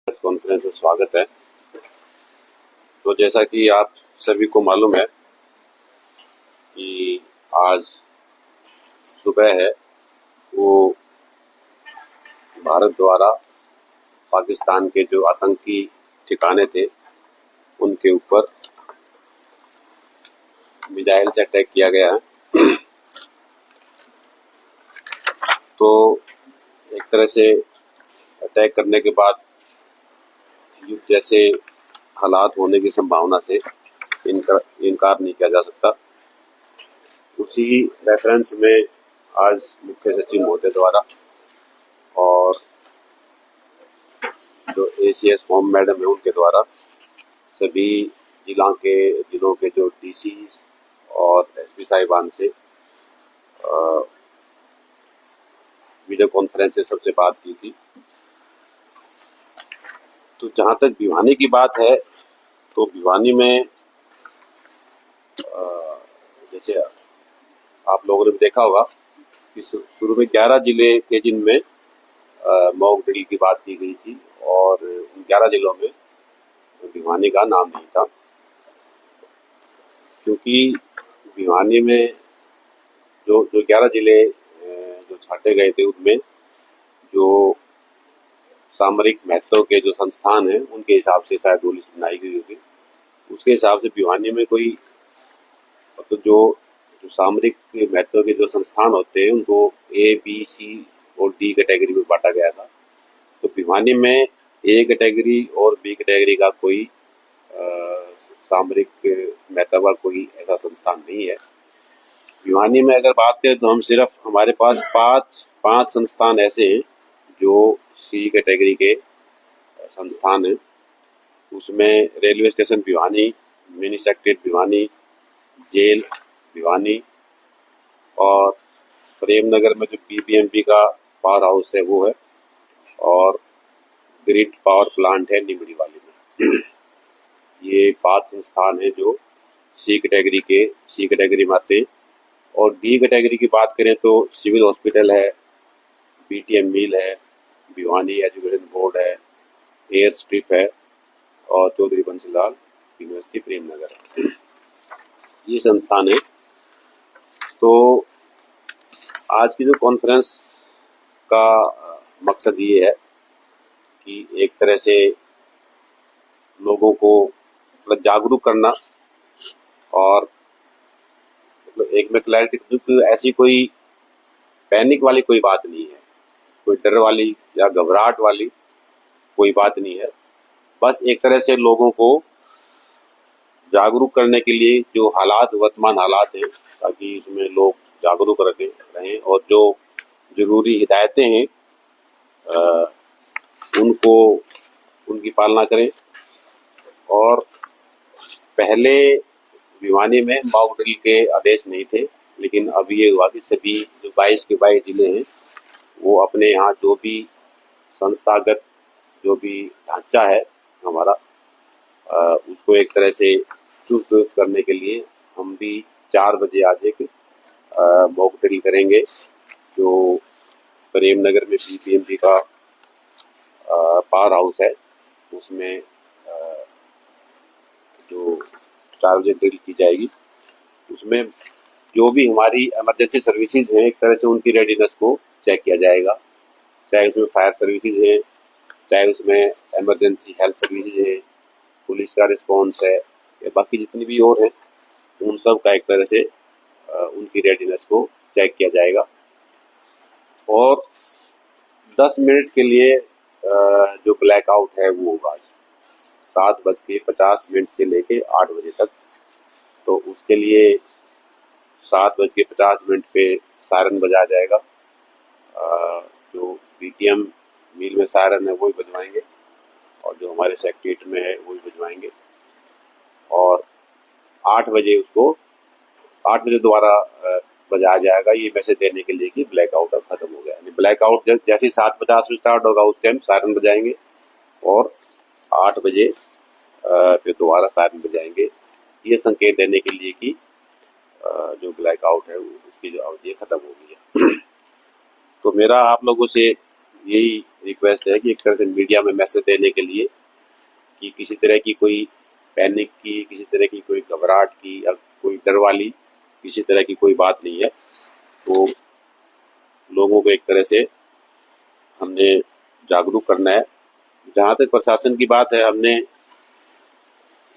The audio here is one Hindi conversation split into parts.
प्रेस कॉन्फ्रेंस में स्वागत है। तो जैसा कि आप सभी को मालूम है कि आज सुबह है वो भारत द्वारा पाकिस्तान के जो आतंकी ठिकाने थे उनके ऊपर मिसाइल से अटैक किया गया है। तो एक तरह से अटैक करने के बाद युद्ध जैसे हालात होने की संभावना से इनकार नहीं किया जा सकता। उसी रेफरेंस में आज मुख्य सचिव महोदय द्वारा और जो एसीएस होम मैडम है उनके द्वारा सभी जिलों के जो डीसी और एसपी साहिबान से वीडियो कॉन्फ्रेंस से सबसे बात की थी। तो जहां तक भिवानी की बात है तो भिवानी में जैसे आप लोगों ने भी देखा होगा कि शुरू में 11 जिले थे जिनमें मॉक ड्रिल की बात की गई थी और उन 11 जिलों में भिवानी का नाम नहीं था, क्योंकि भिवानी में जो 11 जिले जो छाटे गए थे उनमें जो सामरिक महत्व के जो संस्थान हैं उनके हिसाब से शायद वो लिस्ट बनाई गई होगी। उसके हिसाब से भिवानी में कोई तो जो सामरिक महत्व के जो संस्थान होते हैं उनको ए बी सी और डी कैटेगरी में बांटा गया था। तो भिवानी में ए कैटेगरी और बी कैटेगरी का कोई सामरिक महत्व का कोई ऐसा संस्थान नहीं है। भिवानी में अगर बात करें तो हम सिर्फ हमारे पास पांच संस्थान ऐसे हैं जो सी कैटेगरी के संस्थान हैं। उसमें railway station Bhiwani, mini secretariat Bhiwani, jail Bhiwani और प्रेमनगर में जो पीपीएमपी का पावर हाउस है वो है और ग्रिड पावर प्लांट है निमड़ी वाली में। ये 5 संस्थान हैं जो सी कैटेगरी में आते हैं। और डी कैटेगरी की बात करें तो सिविल हॉस्पिटल है, बीटीएम मिल है, भिवानी एजुकेशन बोर्ड है, एयर स्ट्रिप है और चौधरी बंसीलाल यूनिवर्सिटी प्रेमनगर है। ये संस्थान है। तो आज की जो कॉन्फ्रेंस का मकसद ये है कि एक तरह से लोगों को मतलब जागरूक करना और एक में क्लैरिटी, क्योंकि ऐसी कोई पैनिक वाली कोई बात नहीं है, कोई डर वाली या घबराहट वाली कोई बात नहीं है। बस एक तरह से लोगों को जागरूक करने के लिए जो वर्तमान हालात हैं ताकि इसमें लोग जागरूक रहें और जो जरूरी हिदायतें हैं उनकी पालना करें। और पहले भिवानी में मॉक ड्रिल के आदेश नहीं थे, लेकिन अब ये हुआ कि सभी जो 22 के 22 जिले हैं वो अपने यहाँ जो भी संस्थागत जो भी ढांचा है हमारा उसको एक तरह से चुस्त दुरुस्त करने के लिए हम भी 4 बजे आज एक मॉक ड्रिल करेंगे जो प्रेमनगर में पीपीएमपी का पावर हाउस है उसमें जो 4 बजे ड्रिल की जाएगी। उसमें जो भी हमारी इमरजेंसी सर्विसेज हैं एक तरह से उनकी रेडीनेस को चेक किया जाएगा, चाहे उसमें फायर सर्विसेज है, चाहे उसमें इमरजेंसी हेल्थ सर्विसेज है, पुलिस का रिस्पॉन्स है या बाकी जितनी भी और हैं उन सब का एक तरह से उनकी रेडीनेस को चेक किया जाएगा। और 10 मिनट के लिए जो ब्लैकआउट है वो होगा 7:50 से लेके 8 बजे तक। तो उसके लिए 7:50 पे सायरन बजा जाएगा। जो बीटीएम मिल में सायरन है वही बजवाएंगे और जो हमारे सेक्रेटरीट में है वही बजवाएंगे। और 8 बजे दोबारा बजाया जाएगा ये मैसेज देने के लिए कि ब्लैकआउट अब खत्म हो गया। ब्लैकआउट जैसे 7:50 में स्टार्ट होगा उस टाइम सायरन बजाएंगे और 8 बजे फिर दोबारा सायरन बजाएंगे, ये संकेत देने के लिए कि जो ब्लैकआउट है उसकी जो अवधि खत्म हो गई है। तो मेरा आप लोगों से यही रिक्वेस्ट है कि एक तरह से मीडिया में मैसेज देने के लिए कि किसी तरह की कोई पैनिक की, किसी तरह की कोई घबराहट की या कोई डर वाली किसी तरह की कोई बात नहीं है। तो लोगों को एक तरह से हमने जागरूक करना है। जहाँ तक प्रशासन की बात है, हमने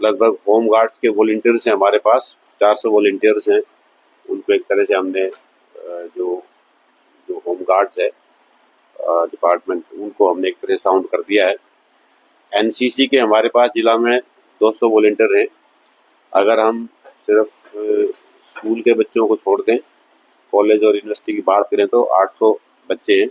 लगभग होम गार्ड्स के वॉलंटियर्स हैं हमारे पास, 400 वॉलंटियर्स हैं। उनको एक तरह से हमने जो जो होम गार्ड्स है डिपार्टमेंट, उनको हमने एक तरह से साउंड कर दिया है। एनसीसी के हमारे पास जिला में 200 वॉलंटियर हैं। अगर हम सिर्फ स्कूल के बच्चों को छोड़ दें, कॉलेज और यूनिवर्सिटी की बात करें तो 800 बच्चे हैं।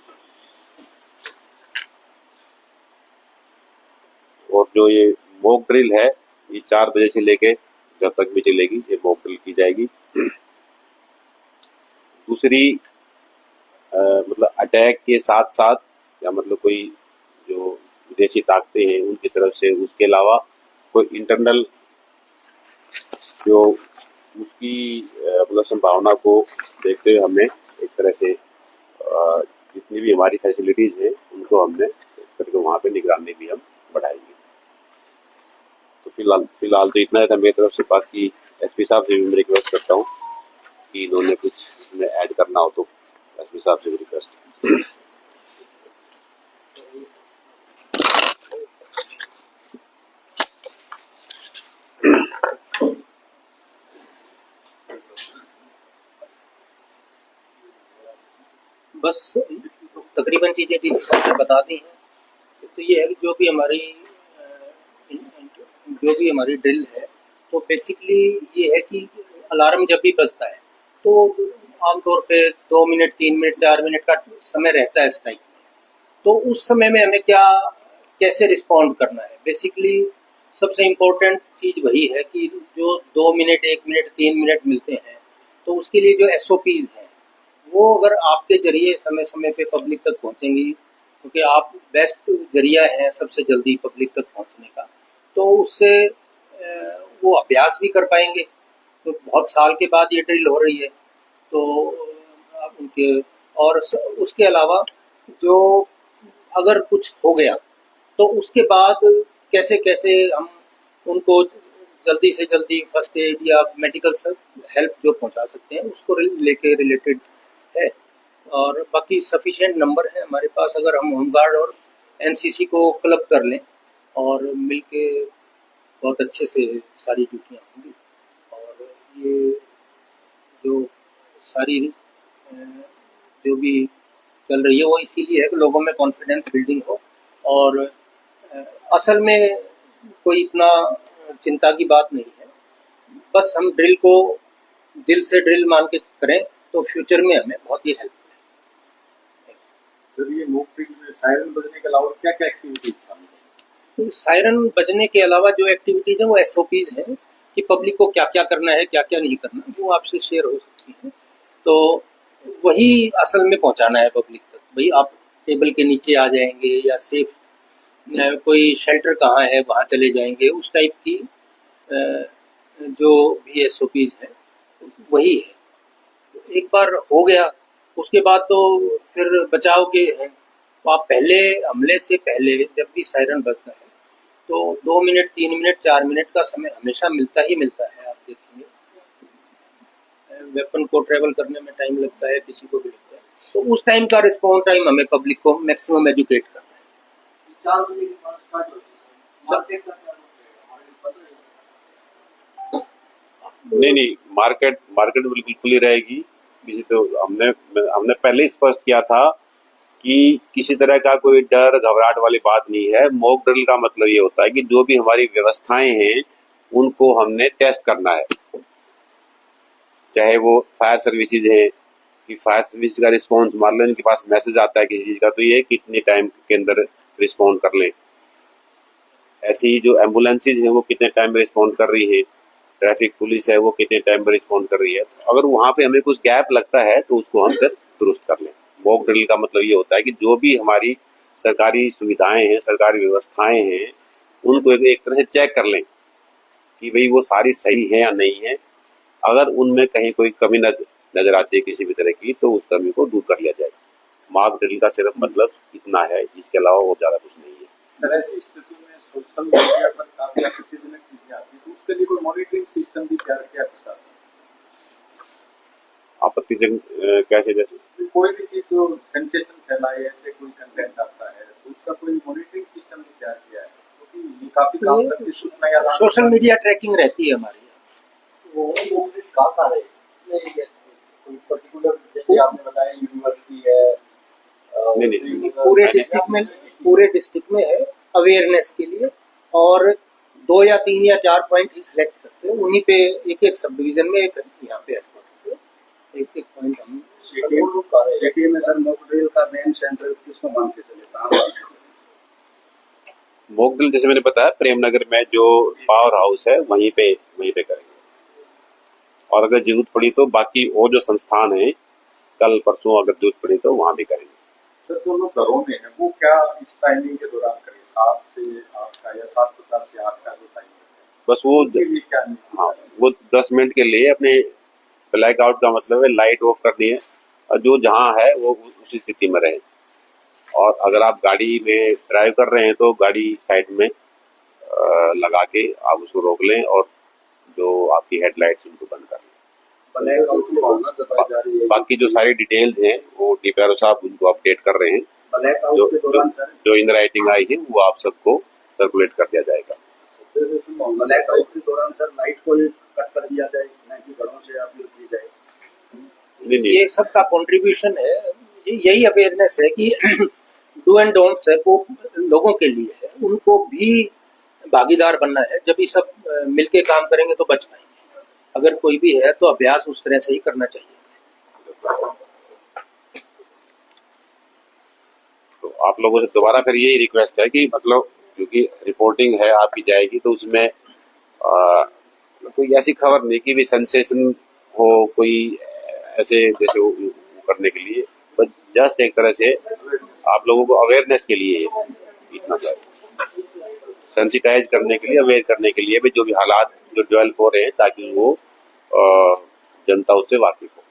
और जो ये मॉक ड्रिल है, ये 4 बजे से लेके जब तक भी चलेगी, ये मॉक ड्रिल की जाएगी। दूसरी मतलब अटैक के साथ साथ या मतलब कोई जो विदेशी ताकतें हैं उनकी तरफ से, उसके अलावा कोई इंटरनल जो उसकी मतलब संभावना को देखते हुए हमने एक तरह से जितनी भी हमारी फैसिलिटीज हैं उनको हमने करके वहाँ पे निगरानी भी हम बढ़ाएंगे। तो फिलहाल तो इतना है था मेरी तरफ से। बाकी एसपी साहब से भी मैं रिक्वेस्ट करता हूँ कि इन्होंने कुछ इसमें ऐड करना हो तो एसपी साहब से भी रिक्वेस्ट। बस तकरीबन चीज़ें भी बता दी हैं। तो ये है कि जो भी हमारी ड्रिल है, तो बेसिकली ये है कि अलार्म जब भी बजता है तो आमतौर पे 2 मिनट 3 मिनट 4 मिनट का समय रहता है स्ट्राइक में। तो उस समय में हमें कैसे रिस्पॉन्ड करना है, बेसिकली सबसे इम्पोर्टेंट चीज़ वही है कि जो 2 मिनट 1 मिनट 3 मिनट मिलते हैं, तो उसके लिए जो SOPs हैं वो अगर आपके जरिए समय समय पे पब्लिक तक पहुंचेंगी, क्योंकि आप बेस्ट जरिया है सबसे जल्दी पब्लिक तक पहुंचने का, तो उससे वो अभ्यास भी कर पाएंगे। तो बहुत साल के बाद ये ड्रिल हो रही है, तो आप उनके और उसके अलावा जो अगर कुछ हो गया तो उसके बाद कैसे कैसे हम उनको जल्दी से जल्दी फर्स्ट एड या मेडिकल हेल्प जो पहुंचा सकते हैं उसको लेके रिलेटेड है। और बाकी सफिशिएंट नंबर है हमारे पास। अगर हम होमगार्ड और एनसीसी को क्लब कर लें और मिलके बहुत अच्छे से सारी ड्यूटियाँ होंगी। और ये जो सारी जो भी चल रही है वो इसीलिए है कि लोगों में कॉन्फिडेंस बिल्डिंग हो। और असल में कोई इतना चिंता की बात नहीं है, बस हम ड्रिल को दिल से ड्रिल मान के करें तो फ्यूचर में हमें बहुत ही हेल्प करेगी। सर, ये मॉक ड्रिल में सायरन बजने के अलावा क्या क्या एक्टिविटीज शामिल है? तो सायरन बजने के अलावा जो एक्टिविटीज है वो SOPs हैं कि पब्लिक को क्या क्या करना है क्या क्या नहीं करना, वो आपसे शेयर हो सकती है। तो वही असल में पहुंचाना है पब्लिक तक। भाई आप टेबल के नीचे आ जाएंगे या सेफ कोई शेल्टर कहाँ है वहाँ चले जाएंगे, उस टाइप की जो भी SOPs है वही है। एक बार हो गया उसके बाद तो फिर बचाव के हैं। तो आप पहले हमले से पहले जब भी सायरन बजता है तो 2 मिनट 3 मिनट 4 मिनट का समय हमेशा मिलता ही मिलता है। आप देखेंगे वेपन को ट्रेवल करने में टाइम लगता है, किसी को भी लगता है, तो उस टाइम का रिस्पॉन्स टाइम हमें पब्लिक को मैक्सिमम एजुकेट करना है। 4 बजे के बाद स्टार्ट होती है नहीं, मार्केट बिल्कुल ही रहेगी। किसी तो हमने पहले ही स्पष्ट किया था कि किसी तरह का कोई डर घबराहट वाली बात नहीं है। मॉक ड्रिल का मतलब ये होता है कि जो भी हमारी व्यवस्थाएं हैं उनको हमने टेस्ट करना है। चाहे वो फायर सर्विसेज है कि फायर सर्विस का रिस्पॉन्स, मान लो इनके पास मैसेज आता है किसी चीज का, तो ये कितने टाइम के अंदर रिस्पॉन्ड कर लें। ऐसे ही जो एम्बुलेंसेज हैं वो कितने टाइम में रिस्पॉन्ड कर रही है, ट्रैफिक पुलिस है वो कितने टाइम में रिस्पॉन्ड कर रही है। तो अगर वहां पे हमें कुछ गैप लगता है तो उसको हम फिर दुरुस्त कर लें। मॉक ड्रिल का मतलब ये होता है कि जो भी हमारी सरकारी सुविधाएं हैं, सरकारी व्यवस्थाएं हैं, उनको एक तरह से चेक कर लें कि भाई वो सारी सही है या नहीं है। अगर उनमें कहीं कोई कमी नजर आती है किसी भी तरह की, तो उस कमी को दूर कर लिया जाए। मॉक ड्रिल का सिर्फ मतलब इतना है, इसके अलावा वो ज़्यादा कुछ नहीं है। सर ऐसी स्थिति में सोशल मीडिया पर काफी आपत्तिजनक चीजें आती है, तो उसके लिए कोई मॉनिटरिंग सिस्टम भी तैयार किया प्रशासन? आपत्तिजनक कैसे? जैसे कोई भी चीज जो सेंसेशन फैलाए, ऐसे कोई कंटेंट आता है तो उसका कोई मॉनिटरिंग सिस्टम भी तैयार किया है, क्योंकि ये काफी काम करती सूचना या सोशल मीडिया ट्रैकिंग रहती है हमारी। वो कहाँ का है कोई पर्टिकुलर, जैसे आपने बताया यूनिवर्सिटी है, नहीं पूरे डिस्ट्रिक्ट में है अवेयरनेस के लिए, और 2 या 3 या 4 पॉइंट ही सिलेक्ट करते हैं, उन्हीं पे एक सब डिवीजन में एक यहाँ पे एक पॉइंट हम सिटी में सर मॉक ड्रिल का मेन सेंटर किसको मान के चले, कहाँ? मॉक ड्रिल जैसे मैंने बताया प्रेमनगर में जो पावर हाउस है वहीं पे करेंगे, और अगर जरूरत पड़ी तो बाकी वो जो संस्थान है कल परसों अगर जरूरत पड़ी तो वहां भी करेंगे। सर जो लोग घरों में है वो क्या इस टाइमिंग के दौरान करें, 7 से 8 का या 7:50 से 8 का जो टाइम है, बस वो क्या नहीं? हाँ, वो 10 मिनट के लिए अपने ब्लैक आउट का मतलब है लाइट ऑफ करनी है, और जो जहाँ है वो उसी स्थिति में रहे। और अगर आप गाड़ी में ड्राइव कर रहे हैं तो गाड़ी साइड में लगा के आप उसको रोक लें, और जो आपकी हेडलाइट्स उनको बंद कर लें। बाकी जो सारी डिटेल्स हैं वो डीपीआरओ साहब उनको अपडेट कर रहे हैं, जो इन राइटिंग आई है वो आप सबको सर्कुलेट कर दिया जाएगा। ब्लैक आउट के दौरान सर लाइट को कट कर दिया जाए, ना कि घरों से आप यूज की जाए? नहीं, ये सबका कंट्रीब्यूशन है, यही अवेयरनेस है कि डू एंड डोंट्स है वो लोगों के लिए है, उनको भी भागीदार बनना है। जब ये सब मिलके काम करेंगे तो बच पाएंगे। अगर कोई भी है तो अभ्यास उस तरह से ही करना चाहिए। तो आप लोगों से दोबारा फिर यही रिक्वेस्ट है कि मतलब क्योंकि रिपोर्टिंग है आपकी जाएगी तो उसमें कोई ऐसी खबर नहीं कि भी सेंसेशन हो, कोई ऐसे जैसे वो करने के लिए, बस जस्ट एक तरह से आप लोगों को अवेयरनेस के लिए इतना सा सेंसिटाइज करने के लिए, अवेयर करने के लिए भी जो भी हालात जो डेवलप हो रहे हैं ताकि वो जनता उससे वाकिफ हो।